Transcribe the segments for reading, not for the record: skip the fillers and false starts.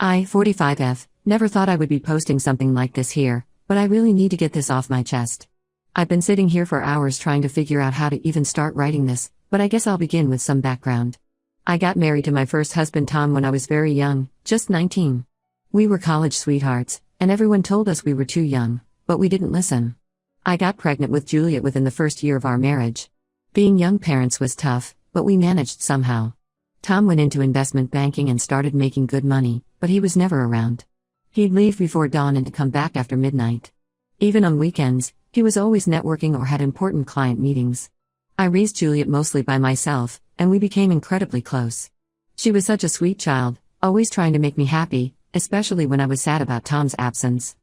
I, 45F, never thought I would be posting something like this here, but I really need to get this off my chest. I've been sitting here for hours trying to figure out how to even start writing this, but I guess I'll begin with some background. I got married to my first husband Tom when I was very young, just 19. We were college sweethearts, and everyone told us we were too young, but we didn't listen. I got pregnant with Juliet within the first year of our marriage. Being young parents was tough, but we managed somehow. Tom went into investment banking and started making good money, but he was never around. He'd leave before dawn and come back after midnight. Even on weekends, he was always networking or had important client meetings. I raised Juliet mostly by myself, and we became incredibly close. She was such a sweet child, always trying to make me happy, especially when I was sad about Tom's absence.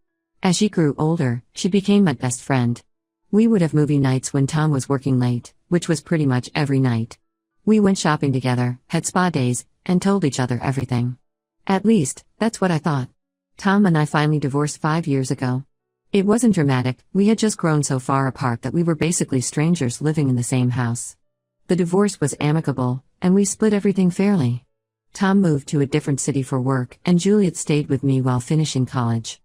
As she grew older, she became my best friend. We would have movie nights when Tom was working late, which was pretty much every night. We went shopping together, had spa days, and told each other everything. At least, that's what I thought. Tom and I finally divorced 5 years ago. It wasn't dramatic, we had just grown so far apart that we were basically strangers living in the same house. The divorce was amicable, and we split everything fairly. Tom moved to a different city for work, and Juliet stayed with me while finishing college.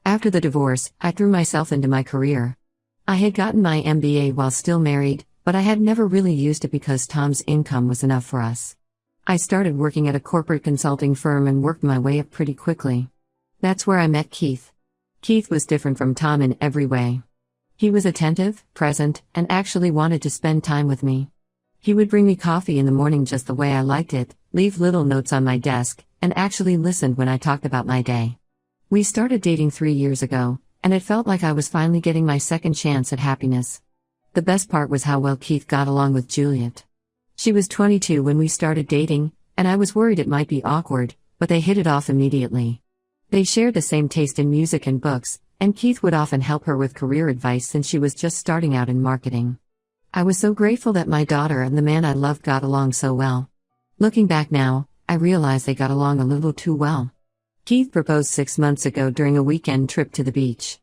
After the divorce, I threw myself into my career. I had gotten my MBA while still married, but I had never really used it because Tom's income was enough for us. I started working at a corporate consulting firm and worked my way up pretty quickly. That's where I met Keith. Keith was different from Tom in every way. He was attentive, present, and actually wanted to spend time with me. He would bring me coffee in the morning just the way I liked it, leave little notes on my desk, and actually listened when I talked about my day. We started dating 3 years ago, and it felt like I was finally getting my second chance at happiness. The best part was how well Keith got along with Juliet. She was 22 when we started dating, and I was worried it might be awkward, but they hit it off immediately. They shared the same taste in music and books, and Keith would often help her with career advice since she was just starting out in marketing. I was so grateful that my daughter and the man I loved got along so well. Looking back now, I realize they got along a little too well. Keith proposed 6 months ago during a weekend trip to the beach.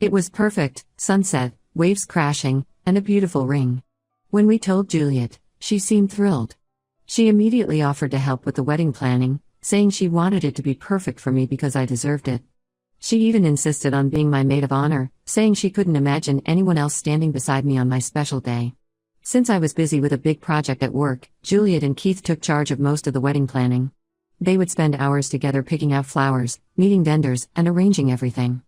It was perfect, sunset, waves crashing, and a beautiful ring. When we told Juliet, she seemed thrilled. She immediately offered to help with the wedding planning, saying she wanted it to be perfect for me because I deserved it. She even insisted on being my maid of honor, saying she couldn't imagine anyone else standing beside me on my special day. Since I was busy with a big project at work, Juliet and Keith took charge of most of the wedding planning. They would spend hours together picking out flowers, meeting vendors, and arranging everything.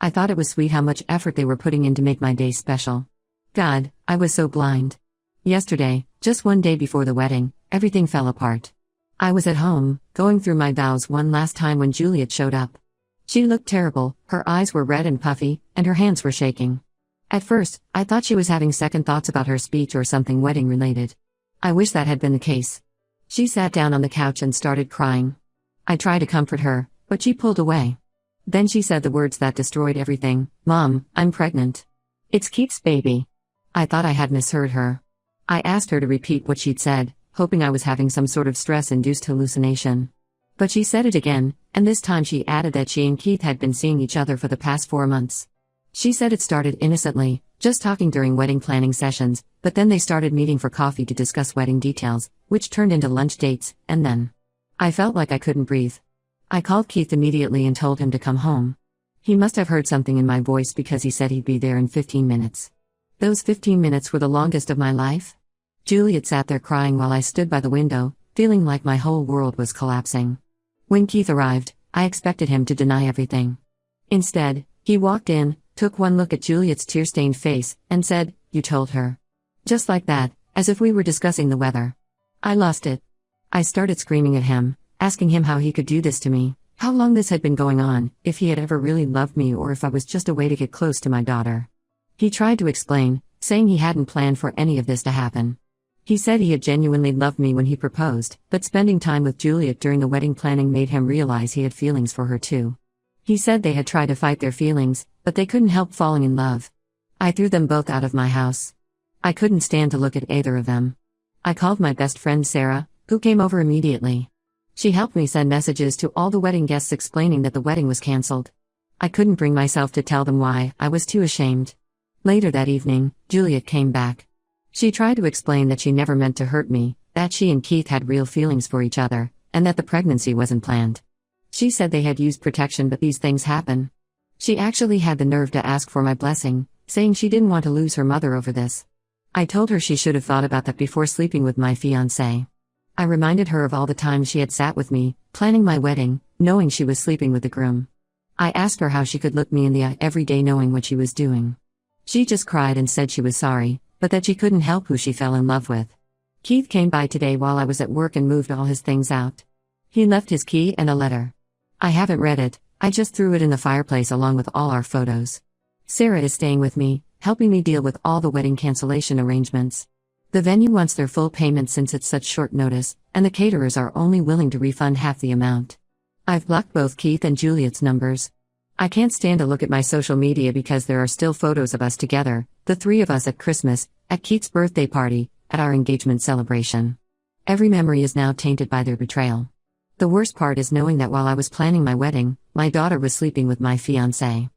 I thought it was sweet how much effort they were putting in to make my day special. God, I was so blind. Yesterday, just one day before the wedding, everything fell apart. I was at home, going through my vows one last time when Juliet showed up. She looked terrible, her eyes were red and puffy, and her hands were shaking. At first, I thought she was having second thoughts about her speech or something wedding-related. I wish that had been the case. She sat down on the couch and started crying. I tried to comfort her, but she pulled away. Then she said the words that destroyed everything, "Mom, I'm pregnant. It's Keith's baby." I thought I had misheard her. I asked her to repeat what she'd said, hoping I was having some sort of stress-induced hallucination. But she said it again, and this time she added that she and Keith had been seeing each other for the past 4 months. She said it started innocently, just talking during wedding planning sessions, but then they started meeting for coffee to discuss wedding details, which turned into lunch dates, and then I felt like I couldn't breathe. I called Keith immediately and told him to come home. He must have heard something in my voice because he said he'd be there in 15 minutes. Those 15 minutes were the longest of my life. Juliet sat there crying while I stood by the window, feeling like my whole world was collapsing. When Keith arrived, I expected him to deny everything. Instead, he walked in, took one look at Juliet's tear-stained face, and said, "You told her." Just like that, as if we were discussing the weather. I lost it. I started screaming at him, asking him how he could do this to me, how long this had been going on, if he had ever really loved me or if I was just a way to get close to my daughter. He tried to explain, saying he hadn't planned for any of this to happen. He said he had genuinely loved me when he proposed, but spending time with Juliet during the wedding planning made him realize he had feelings for her too. He said they had tried to fight their feelings, but they couldn't help falling in love. I threw them both out of my house. I couldn't stand to look at either of them. I called my best friend Sarah, who came over immediately. She helped me send messages to all the wedding guests explaining that the wedding was cancelled. I couldn't bring myself to tell them why, I was too ashamed. Later that evening, Juliet came back. She tried to explain that she never meant to hurt me, that she and Keith had real feelings for each other, and that the pregnancy wasn't planned. She said they had used protection, but these things happen. She actually had the nerve to ask for my blessing, saying she didn't want to lose her mother over this. I told her she should have thought about that before sleeping with my fiancé. I reminded her of all the times she had sat with me, planning my wedding, knowing she was sleeping with the groom. I asked her how she could look me in the eye every day knowing what she was doing. She just cried and said she was sorry, but that she couldn't help who she fell in love with. Keith came by today while I was at work and moved all his things out. He left his key and a letter. I haven't read it, I just threw it in the fireplace along with all our photos. Sarah is staying with me, helping me deal with all the wedding cancellation arrangements. The venue wants their full payment since it's such short notice, and the caterers are only willing to refund half the amount. I've blocked both Keith and Juliet's numbers. I can't stand to look at my social media because there are still photos of us together, the three of us at Christmas, at Keith's birthday party, at our engagement celebration. Every memory is now tainted by their betrayal. The worst part is knowing that while I was planning my wedding, my daughter was sleeping with my fiancé.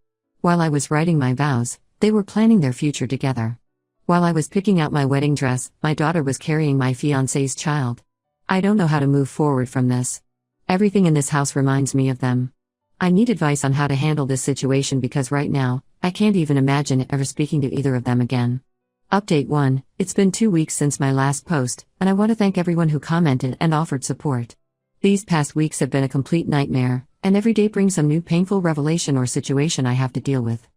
While I was writing my vows, they were planning their future together. While I was picking out my wedding dress, my daughter was carrying my fiancé's child. I don't know how to move forward from this. Everything in this house reminds me of them. I need advice on how to handle this situation because right now, I can't even imagine ever speaking to either of them again. Update 1, it's been 2 weeks since my last post, and I want to thank everyone who commented and offered support. These past weeks have been a complete nightmare, and every day brings some new painful revelation or situation I have to deal with.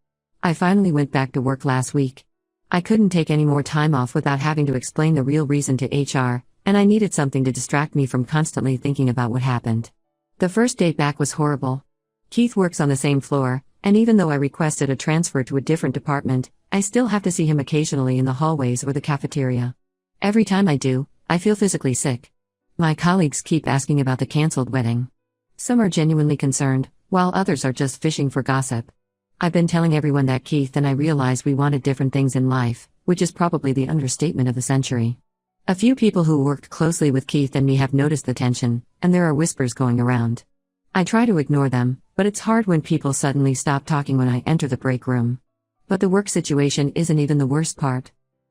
I finally went back to work last week. I couldn't take any more time off without having to explain the real reason to HR, and I needed something to distract me from constantly thinking about what happened. The first day back was horrible. Keith works on the same floor, and even though I requested a transfer to a different department, I still have to see him occasionally in the hallways or the cafeteria. Every time I do, I feel physically sick. My colleagues keep asking about the cancelled wedding. Some are genuinely concerned, while others are just fishing for gossip. I've been telling everyone that Keith and I realized we wanted different things in life, which is probably the understatement of the century. A few people who worked closely with Keith and me have noticed the tension, and there are whispers going around. I try to ignore them, but it's hard when people suddenly stop talking when I enter the break room. But the work situation isn't even the worst part.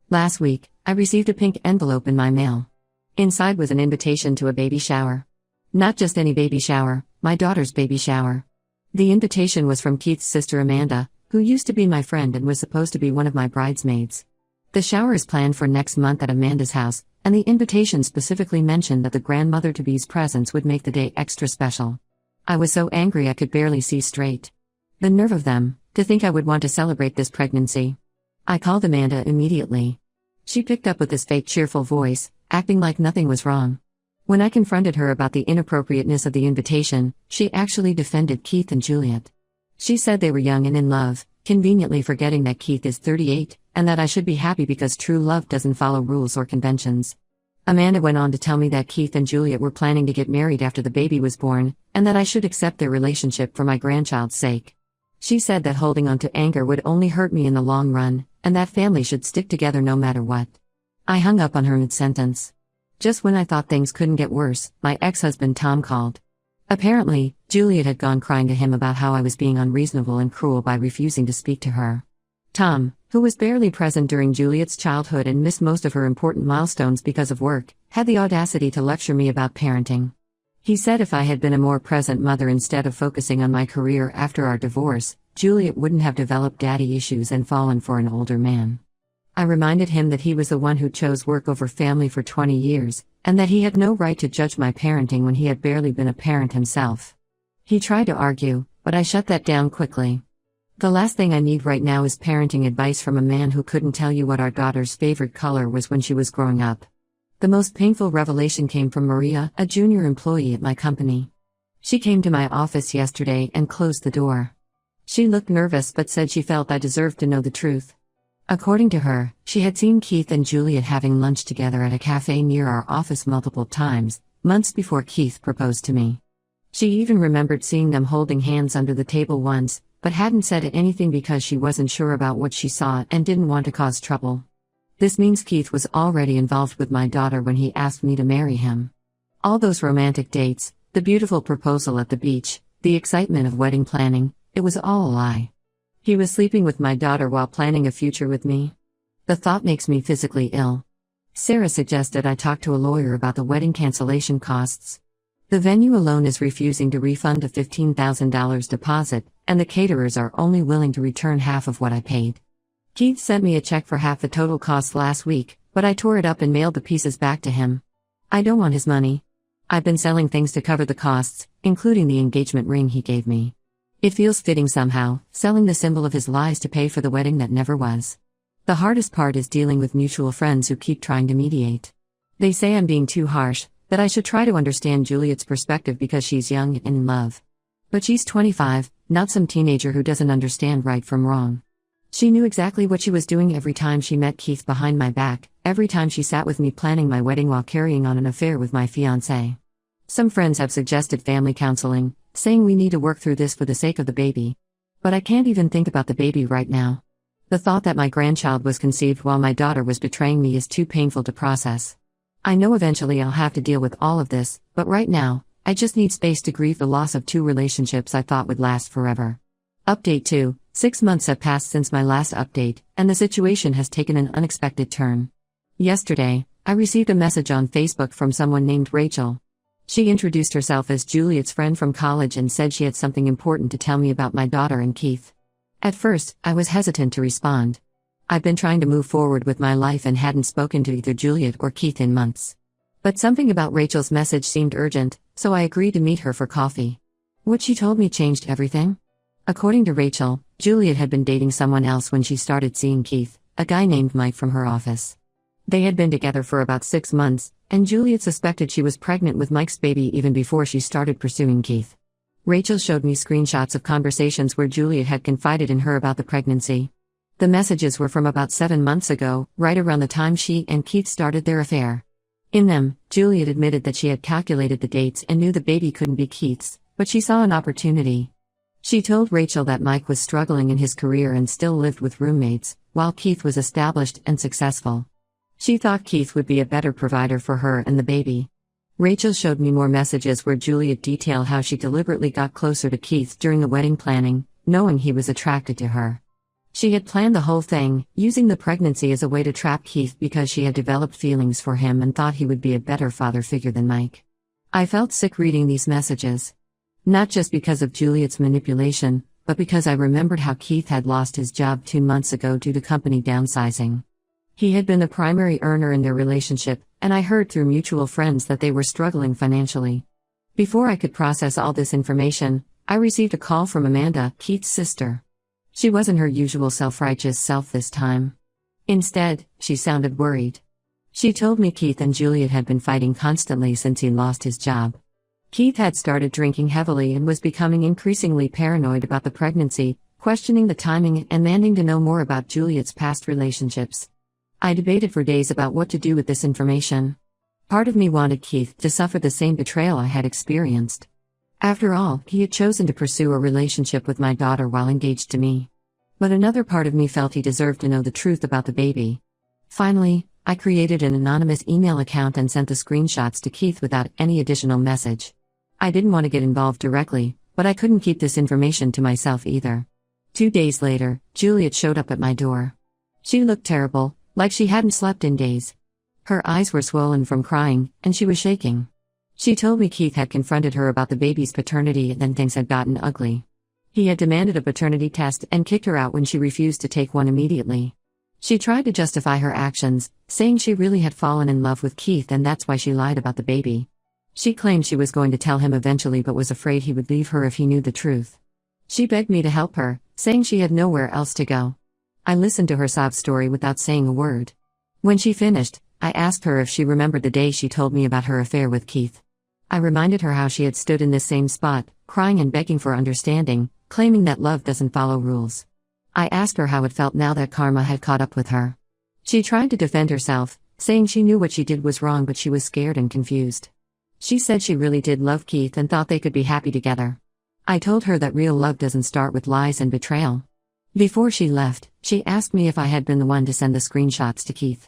Last week, I received a pink envelope in my mail. Inside was an invitation to a baby shower. Not just any baby shower, my daughter's baby shower. The invitation was from Keith's sister Amanda, who used to be my friend and was supposed to be one of my bridesmaids. The shower is planned for next month at Amanda's house, and the invitation specifically mentioned that the grandmother-to-be's presence would make the day extra special. I was so angry I could barely see straight. The nerve of them, to think I would want to celebrate this pregnancy. I called Amanda immediately. She picked up with this fake cheerful voice, acting like nothing was wrong. When I confronted her about the inappropriateness of the invitation, she actually defended Keith and Juliet. She said they were young and in love, conveniently forgetting that Keith is 38, and that I should be happy because true love doesn't follow rules or conventions. Amanda went on to tell me that Keith and Juliet were planning to get married after the baby was born, and that I should accept their relationship for my grandchild's sake. She said that holding on to anger would only hurt me in the long run, and that family should stick together no matter what. I hung up on her mid-sentence. Just when I thought things couldn't get worse, my ex-husband Tom called. Apparently, Juliet had gone crying to him about how I was being unreasonable and cruel by refusing to speak to her. Tom, who was barely present during Juliet's childhood and missed most of her important milestones because of work, had the audacity to lecture me about parenting. He said if I had been a more present mother instead of focusing on my career after our divorce, Juliet wouldn't have developed daddy issues and fallen for an older man. I reminded him that he was the one who chose work over family for 20 years, and that he had no right to judge my parenting when he had barely been a parent himself. He tried to argue, but I shut that down quickly. The last thing I need right now is parenting advice from a man who couldn't tell you what our daughter's favorite color was when she was growing up. The most painful revelation came from Maria, a junior employee at my company. She came to my office yesterday and closed the door. She looked nervous but said she felt I deserved to know the truth. According to her, she had seen Keith and Juliet having lunch together at a cafe near our office multiple times, months before Keith proposed to me. She even remembered seeing them holding hands under the table once, but hadn't said anything because she wasn't sure about what she saw and didn't want to cause trouble. This means Keith was already involved with my daughter when he asked me to marry him. All those romantic dates, the beautiful proposal at the beach, the excitement of wedding planning, it was all a lie. He was sleeping with my daughter while planning a future with me. The thought makes me physically ill. Sarah suggested I talk to a lawyer about the wedding cancellation costs. The venue alone is refusing to refund a $15,000 deposit, and the caterers are only willing to return half of what I paid. Keith sent me a check for half the total cost last week, but I tore it up and mailed the pieces back to him. I don't want his money. I've been selling things to cover the costs, including the engagement ring he gave me. It feels fitting somehow, selling the symbol of his lies to pay for the wedding that never was. The hardest part is dealing with mutual friends who keep trying to mediate. They say I'm being too harsh, that I should try to understand Juliet's perspective because she's young and in love. But she's 25, not some teenager who doesn't understand right from wrong. She knew exactly what she was doing every time she met Keith behind my back, every time she sat with me planning my wedding while carrying on an affair with my fiancé. Some friends have suggested family counseling, saying we need to work through this for the sake of the baby. But I can't even think about the baby right now. The thought that my grandchild was conceived while my daughter was betraying me is too painful to process. I know eventually I'll have to deal with all of this, but right now, I just need space to grieve the loss of 2 relationships I thought would last forever. Update 2. 6 months have passed since my last update, and the situation has taken an unexpected turn. Yesterday, I received a message on Facebook from someone named Rachel. She introduced herself as Juliet's friend from college and said she had something important to tell me about my daughter and Keith. At first, I was hesitant to respond. I've been trying to move forward with my life and hadn't spoken to either Juliet or Keith in months. But something about Rachel's message seemed urgent, so I agreed to meet her for coffee. What she told me changed everything. According to Rachel, Juliet had been dating someone else when she started seeing Keith, a guy named Mike from her office. They had been together for about 6 months, and Juliet suspected she was pregnant with Mike's baby even before she started pursuing Keith. Rachel showed me screenshots of conversations where Juliet had confided in her about the pregnancy. The messages were from about 7 months ago, right around the time she and Keith started their affair. In them, Juliet admitted that she had calculated the dates and knew the baby couldn't be Keith's, but she saw an opportunity. She told Rachel that Mike was struggling in his career and still lived with roommates, while Keith was established and successful. She thought Keith would be a better provider for her and the baby. Rachel showed me more messages where Juliet detailed how she deliberately got closer to Keith during the wedding planning, knowing he was attracted to her. She had planned the whole thing, using the pregnancy as a way to trap Keith because she had developed feelings for him and thought he would be a better father figure than Mike. I felt sick reading these messages. Not just because of Juliet's manipulation, but because I remembered how Keith had lost his job 2 months ago due to company downsizing. He had been the primary earner in their relationship, and I heard through mutual friends that they were struggling financially. Before I could process all this information, I received a call from Amanda, Keith's sister. She wasn't her usual self-righteous self this time. Instead, she sounded worried. She told me Keith and Juliet had been fighting constantly since he lost his job. Keith had started drinking heavily and was becoming increasingly paranoid about the pregnancy, questioning the timing and demanding to know more about Juliet's past relationships. I debated for days about what to do with this information. Part of me wanted Keith to suffer the same betrayal I had experienced. After all, he had chosen to pursue a relationship with my daughter while engaged to me. But another part of me felt he deserved to know the truth about the baby. Finally, I created an anonymous email account and sent the screenshots to Keith without any additional message. I didn't want to get involved directly, but I couldn't keep this information to myself either. 2 days later, Juliet showed up at my door. She looked terrible, like she hadn't slept in days. Her eyes were swollen from crying, and she was shaking. She told me Keith had confronted her about the baby's paternity and then things had gotten ugly. He had demanded a paternity test and kicked her out when she refused to take one immediately. She tried to justify her actions, saying she really had fallen in love with Keith and that's why she lied about the baby. She claimed she was going to tell him eventually but was afraid he would leave her if he knew the truth. She begged me to help her, saying she had nowhere else to go. I listened to her sob story without saying a word. When she finished, I asked her if she remembered the day she told me about her affair with Keith. I reminded her how she had stood in this same spot, crying and begging for understanding, claiming that love doesn't follow rules. I asked her how it felt now that karma had caught up with her. She tried to defend herself, saying she knew what she did was wrong but she was scared and confused. She said she really did love Keith and thought they could be happy together. I told her that real love doesn't start with lies and betrayal. Before she left, she asked me if I had been the one to send the screenshots to Keith.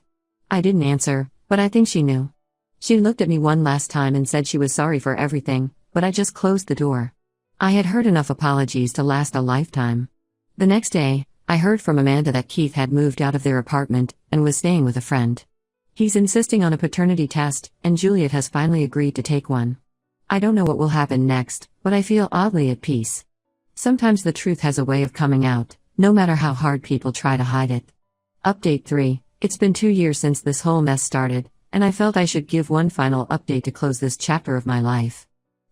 I didn't answer, but I think she knew. She looked at me one last time and said she was sorry for everything, but I just closed the door. I had heard enough apologies to last a lifetime. The next day, I heard from Amanda that Keith had moved out of their apartment and was staying with a friend. He's insisting on a paternity test, and Juliet has finally agreed to take one. I don't know what will happen next, but I feel oddly at peace. Sometimes the truth has a way of coming out, no matter how hard people try to hide it. Update 3. It's been 2 years since this whole mess started, and I felt I should give one final update to close this chapter of my life.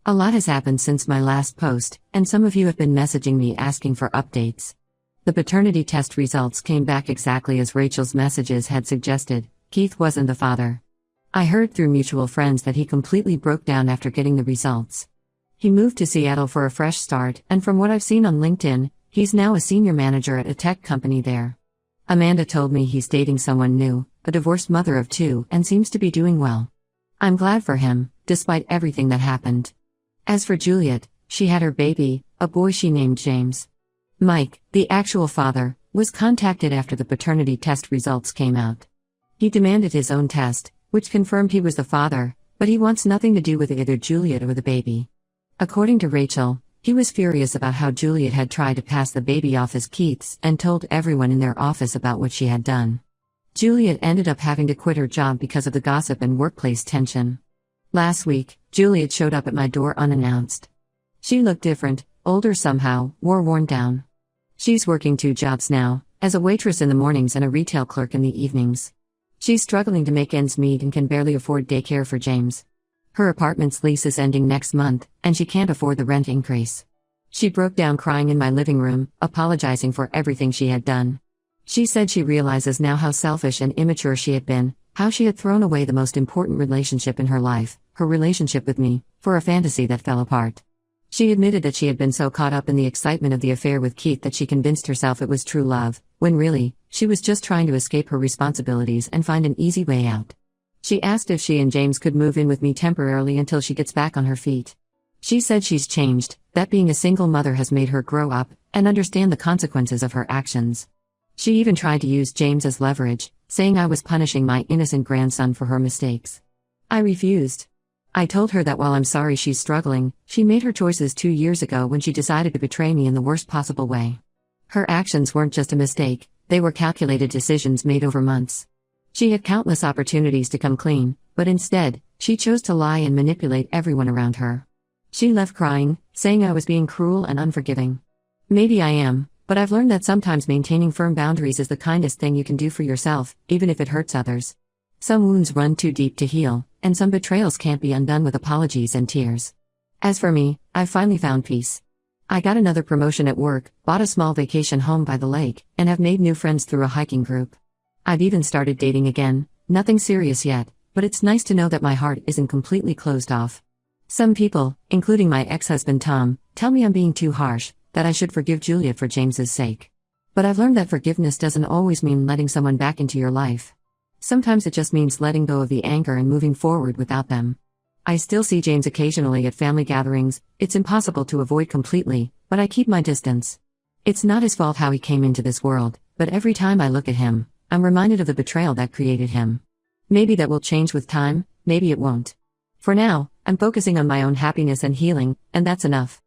A lot has happened since my last post, and some of you have been messaging me asking for updates. The paternity test results came back exactly as Rachel's messages had suggested. Keith wasn't the father. I heard through mutual friends that he completely broke down after getting the results. He moved to Seattle for a fresh start, and from what I've seen on LinkedIn, he's now a senior manager at a tech company there. Amanda told me he's dating someone new, a divorced mother of 2, and seems to be doing well. I'm glad for him, despite everything that happened. As for Juliet, she had her baby, a boy she named James. Mike, the actual father, was contacted after the paternity test results came out. He demanded his own test, which confirmed he was the father, but he wants nothing to do with either Juliet or the baby. According to Rachel, he was furious about how Juliet had tried to pass the baby off as Keith's and told everyone in their office about what she had done. Juliet ended up having to quit her job because of the gossip and workplace tension. Last week, Juliet showed up at my door unannounced. She looked different, older somehow, more worn down. She's working 2 jobs now, as a waitress in the mornings and a retail clerk in the evenings. She's struggling to make ends meet and can barely afford daycare for James. Her apartment's lease is ending next month, and she can't afford the rent increase. She broke down crying in my living room, apologizing for everything she had done. She said she realizes now how selfish and immature she had been, how she had thrown away the most important relationship in her life, her relationship with me, for a fantasy that fell apart. She admitted that she had been so caught up in the excitement of the affair with Keith that she convinced herself it was true love, when really, she was just trying to escape her responsibilities and find an easy way out. She asked if she and James could move in with me temporarily until she gets back on her feet. She said she's changed, that being a single mother has made her grow up and understand the consequences of her actions. She even tried to use James as leverage, saying I was punishing my innocent grandson for her mistakes. I refused. I told her that while I'm sorry she's struggling, she made her choices 2 years ago when she decided to betray me in the worst possible way. Her actions weren't just a mistake, they were calculated decisions made over months. She had countless opportunities to come clean, but instead, she chose to lie and manipulate everyone around her. She left crying, saying I was being cruel and unforgiving. Maybe I am, but I've learned that sometimes maintaining firm boundaries is the kindest thing you can do for yourself, even if it hurts others. Some wounds run too deep to heal, and some betrayals can't be undone with apologies and tears. As for me, I've finally found peace. I got another promotion at work, bought a small vacation home by the lake, and have made new friends through a hiking group. I've even started dating again, nothing serious yet, but it's nice to know that my heart isn't completely closed off. Some people, including my ex-husband Tom, tell me I'm being too harsh, that I should forgive Juliet for James's sake. But I've learned that forgiveness doesn't always mean letting someone back into your life. Sometimes it just means letting go of the anger and moving forward without them. I still see James occasionally at family gatherings. It's impossible to avoid completely, but I keep my distance. It's not his fault how he came into this world, but every time I look at him, I'm reminded of the betrayal that created him. Maybe that will change with time, maybe it won't. For now, I'm focusing on my own happiness and healing, and that's enough.